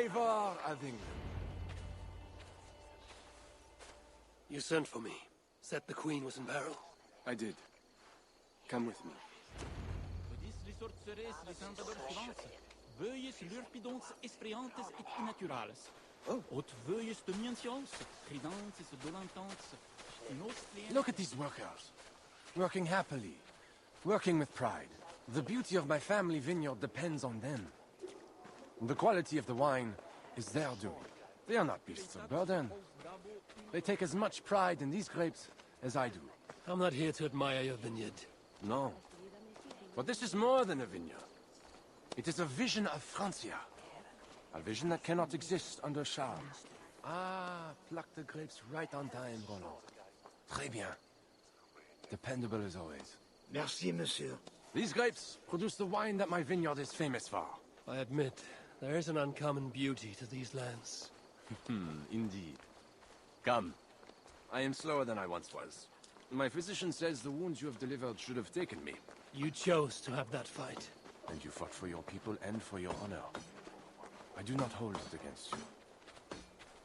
Eivor of England. You sent for me. Said the Queen was in peril. I did. Come with me. Look at these workers. Working happily. Working with pride. The beauty of my family vineyard depends on them. The quality of the wine is their doing. They are not beasts of burden. They take as much pride in these grapes as I do. I'm not here to admire your vineyard. No. But this is more than a vineyard. It is a vision of Francia. A vision that cannot exist under Charles. Ah, pluck the grapes right on time, Roland. Très bien. Dependable as always. Merci, monsieur. These grapes produce the wine that my vineyard is famous for. I admit, there is an uncommon beauty to these lands. Indeed. Come. I am slower than I once was. My physician says the wounds you have delivered should have taken me. You chose to have that fight. And you fought for your people and for your honor. I do not hold it against you.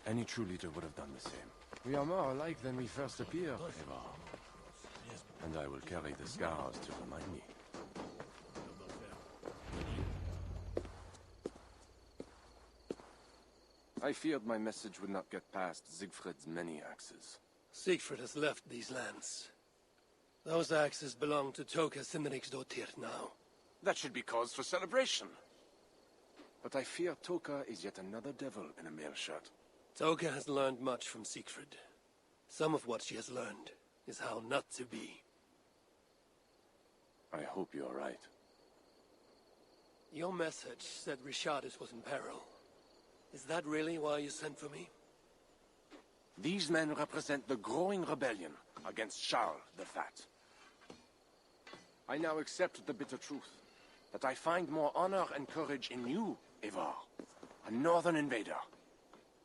Any true leader would have done the same. We are more alike than we first appeared, Eivor. And I will carry the scars to remind me. I feared my message would not get past Siegfried's many axes. Siegfried has left these lands. Those axes belong to Toka Sinriksdottir now. That should be cause for celebration. But I fear Toka is yet another devil in a mail shirt. Toka has learned much from Siegfried. Some of what she has learned is how not to be. I hope you are right. Your message said Richardis was in peril. Is that really why you sent for me? These men represent the growing rebellion against Charles the Fat. I now accept the bitter truth that I find more honor and courage in you, Eivor, a northern invader,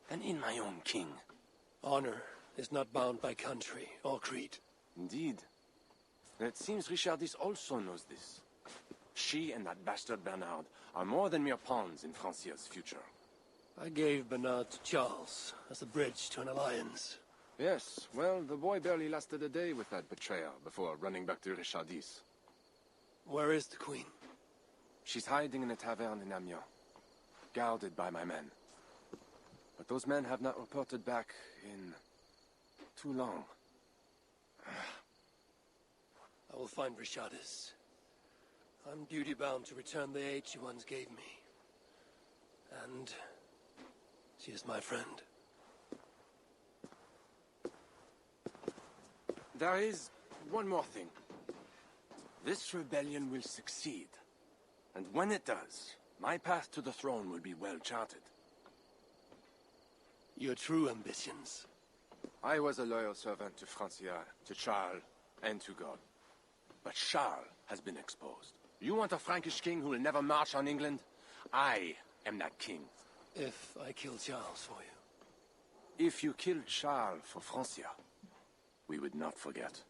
than in my own king. Honor is not bound by country or creed. Indeed. And it seems Richardis also knows this. She and that bastard Bernard are more than mere pawns in Francia's future. I gave Bernard to Charles as a bridge to an alliance. Yes, well, the boy barely lasted a day with that betrayer before running back to Richardis. Where is the Queen? She's hiding in a tavern in Amiens, guarded by my men. But those men have not reported back in too long. I will find Richardis. I'm duty-bound to return the aid she once gave me. And she is my friend. There is one more thing. This rebellion will succeed. And when it does, my path to the throne will be well charted. Your true ambitions. I was a loyal servant to Francia, to Charles, and to God. But Charles has been exposed. You want a Frankish king who will never march on England? I am that king. If I kill Charles for you. If you killed Charles for Francia, we would not forget.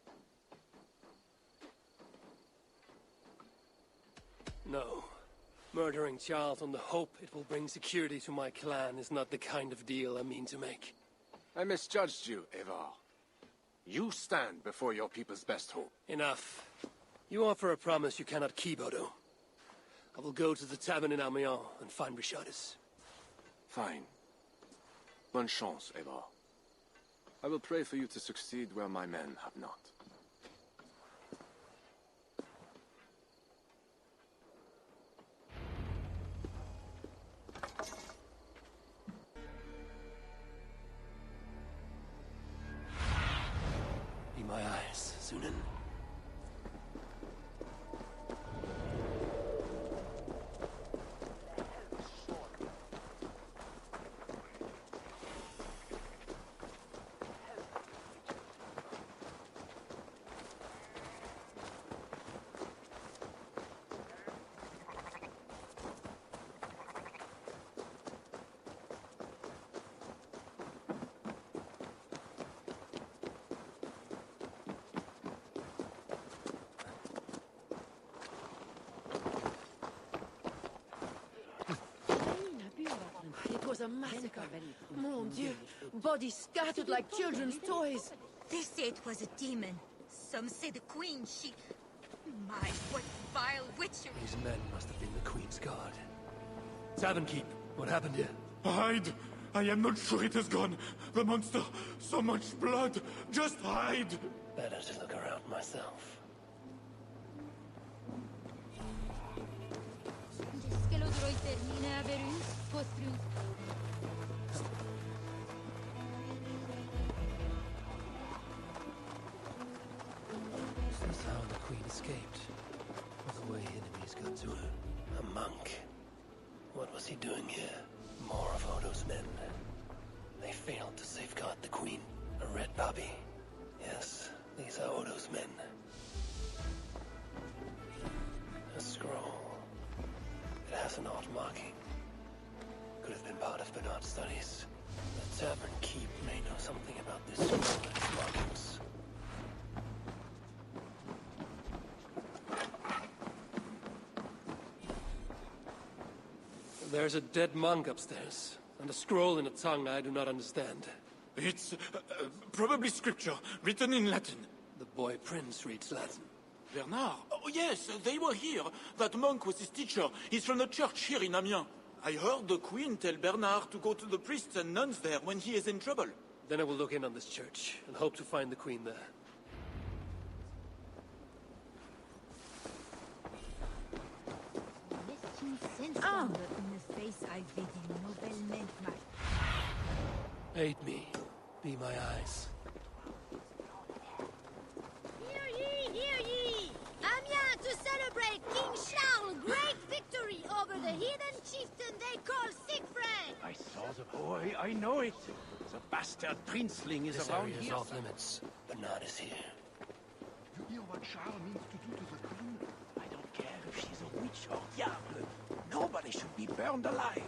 No. Murdering Charles on the hope it will bring security to my clan is not the kind of deal I mean to make. I misjudged you, Eivor. You stand before your people's best hope. Enough. You offer a promise you cannot keep, Odo. I will go to the tavern in Amiens and find Richardis. Fine. Bonne chance, Eivor. I will pray for you to succeed where my men have not. Be my eyes, Sunan. was a massacre. Mon Dieu, bodies scattered like children's toys. They say it was a demon. Some say the queen, she... My, what vile witchery! These men must have been the Queen's guard. Tavern Keep, what happened here? Hide! I am not sure it has gone. The monster, so much blood. Just hide! Better to look around myself. This is how the Queen escaped. The way enemies got to her. A monk. What was he doing here? More of Odo's men. They failed to safeguard the Queen. A red poppy. Yes, these are Odo's men. A scroll. It has an odd marking. Could have been part of Bernard's studies. The Tavern Keep may know something about this scroll and its markings. There's a dead monk upstairs, and a scroll in a tongue I do not understand. It's probably scripture, written in Latin. The boy prince reads Latin. Bernard? Oh, yes, they were here. That monk was his teacher. He's from the church here in Amiens. I heard the Queen tell Bernard to go to the priests and nuns there when he is in trouble. Then I will look in on this church, and hope to find the Queen there. Aid me. Be my eyes. Hear ye, hear ye! Amiens to celebrate King Charles' great victory over the heathen chieftain they call Siegfried! I saw the boy, I know it. The bastard princeling is This around area is here. off limits. Bernard is here. You hear what Charles means to do to the queen? I don't care if she's a witch or diable. Nobody should be burned alive.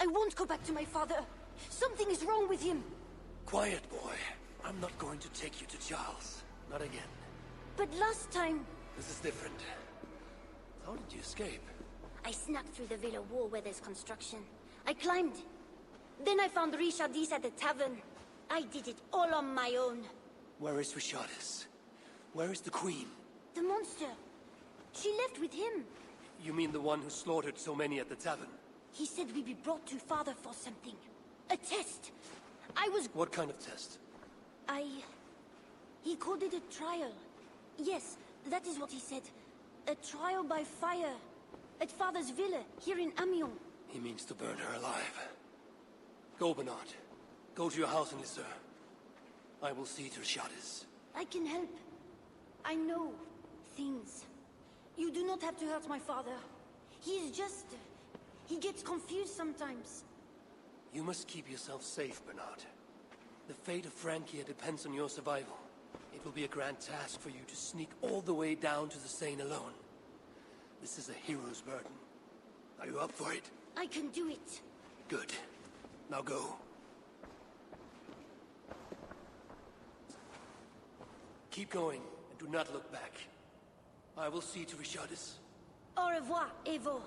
I won't go back to my father. Something is wrong with him. Quiet, boy. I'm not going to take you to Charles. Not again. But last time... This is different. How did you escape? I snuck through the villa wall where there's construction. I climbed. Then I found Richardis at the tavern. I did it all on my own. Where is Richardis? Where is the Queen? The monster. She left with him. You mean the one who slaughtered so many at the tavern? He said we'd be brought to father for something. A test. I was... What kind of test? He called it a trial. Yes, that is what he said. A trial by fire. At Father's villa, here in Amiens. He means to burn her alive. Go, Bernard. Go to your house in Lisseur. I will see to Shadis. I can help. I know things. You do not have to hurt my father. He gets confused sometimes. You must keep yourself safe, Bernard. The fate of Francia depends on your survival. It will be a grand task for you to sneak all the way down to the Seine alone. This is a hero's burden. Are you up for it? I can do it. Good. Now go. Keep going, and do not look back. I will see to Richardis. Au revoir, Evo.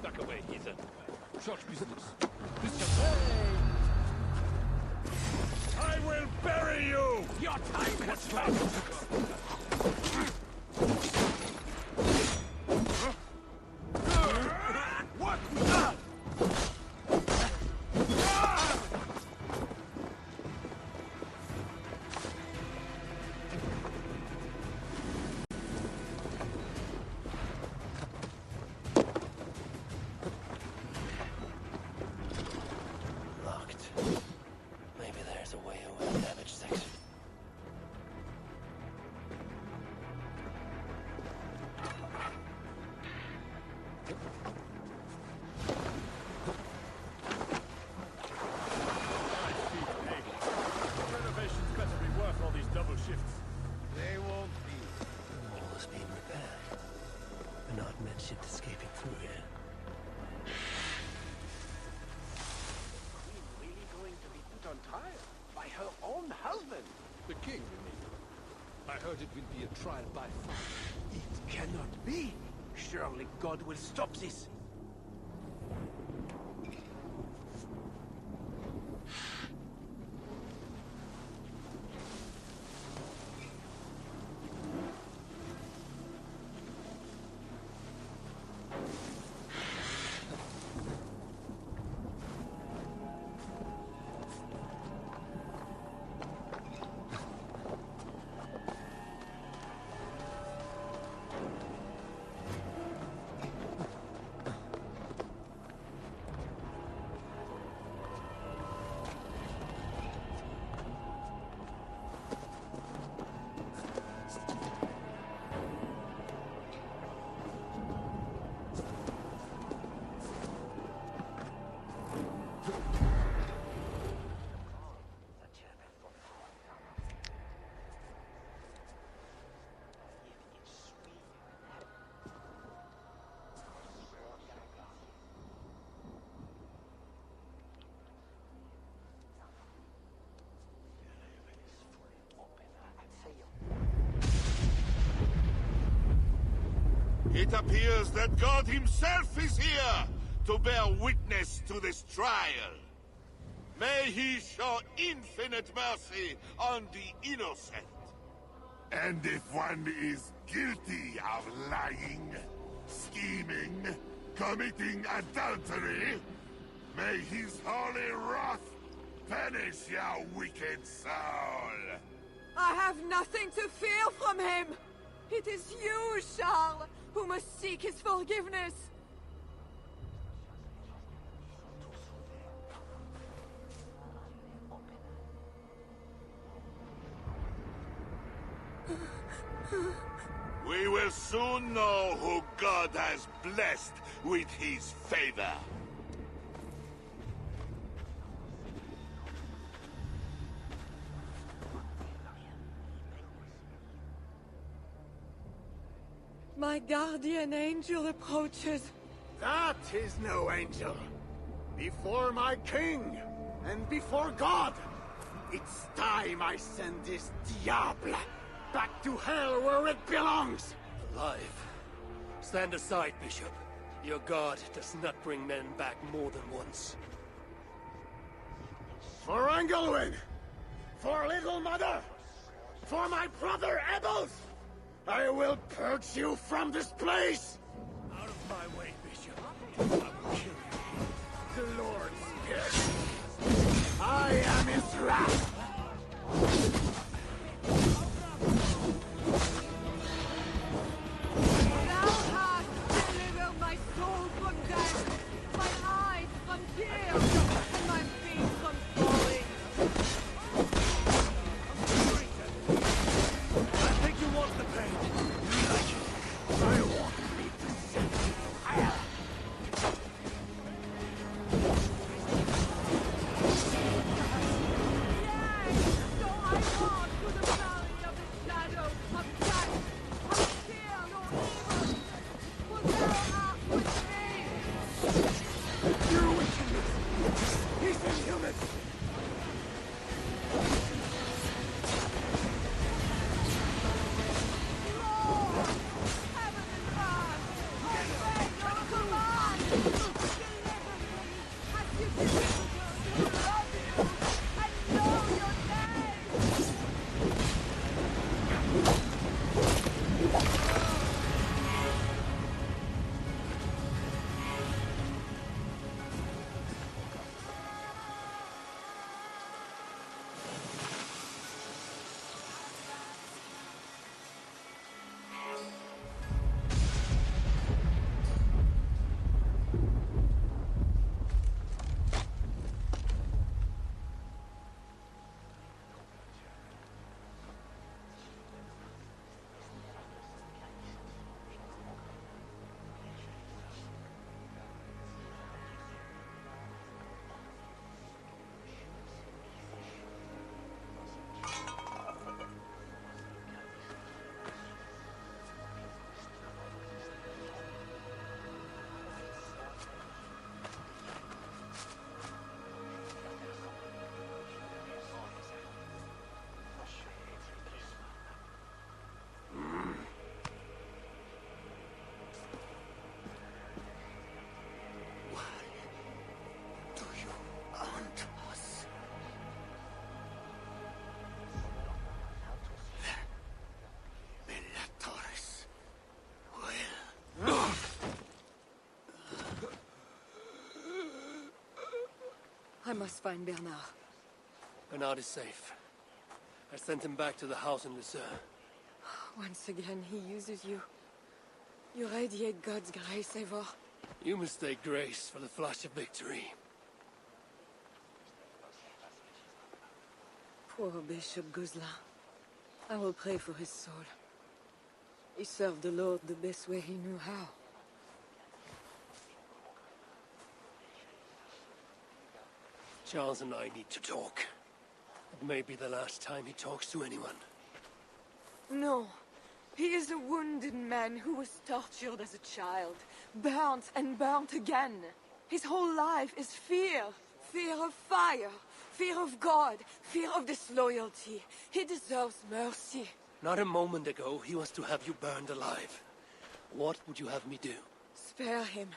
Back away, heathen. Church business. I will bury you! Your time has come! What? Locked. Maybe there's a way over the damaged section. Renovations better be worth all these double shifts. They won't be. All is being repaired. Bernard mentioned escaping through here. Queen really going to be put on trial by her own husband? The king, you mean? I heard it will be a trial by fire. It cannot be. Surely God will stop this. It appears that God himself is here to bear witness to this trial. May he show infinite mercy on the innocent. And if one is guilty of lying, scheming, committing adultery, may his holy wrath punish your wicked soul. I have nothing to fear from him. It is you, Charles, who must seek his forgiveness. We will soon know who God has blessed with his favor. My guardian angel approaches. That is no angel. Before my king, and before God, It's time I send this diable back to hell where it belongs! Alive. Stand aside, Bishop. Your god does not bring men back more than once. For Engelwin! For Little Mother! For my brother Ebbels! I will purge you from this place! Out of my way, Bishop. I will kill you. The Lord spares me. I am his wrath! Thou hast delivered my soul from death, my eyes from tears, and my feet from falling. I think you want the pain. You like it. I want me to send you to hell! Yea, so I walk through the valley of the shadow of death. I fear no evil, for thou art with me. Your wickedness! He's inhuman! Lord, heaven and earth, obey your command. Deliver me, as you delivered those who love you and know your name. I must find Bernard. Bernard is safe. I sent him back to the house in Lucerne. Once again, he uses you. You radiate God's grace, Eivor. You mistake grace for the flash of victory. Poor Bishop Guzla. I will pray for his soul. He served the Lord the best way he knew how. Charles and I need to talk. It may be the last time he talks to anyone. No. He is a wounded man who was tortured as a child, burnt and burnt again. His whole life is fear. Fear of fire, fear of God, fear of disloyalty. He deserves mercy. Not a moment ago, he was to have you burned alive. What would you have me do? Spare him.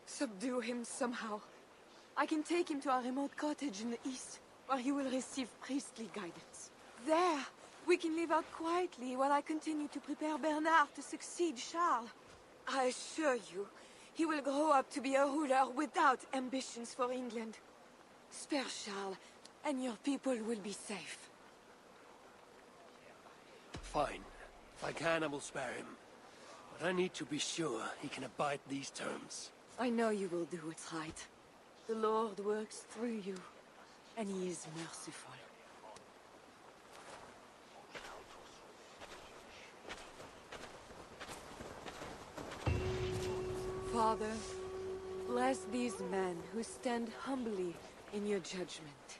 Subdue him somehow. I can take him to a remote cottage in the east, where he will receive priestly guidance. There, we can live out quietly while I continue to prepare Bernard to succeed Charles. I assure you, he will grow up to be a ruler without ambitions for England. Spare Charles, and your people will be safe. Fine. If I can, I will spare him. But I need to be sure he can abide these terms. I know you will do what's right. The Lord works through you, and he is merciful. Father, bless these men who stand humbly in your judgment.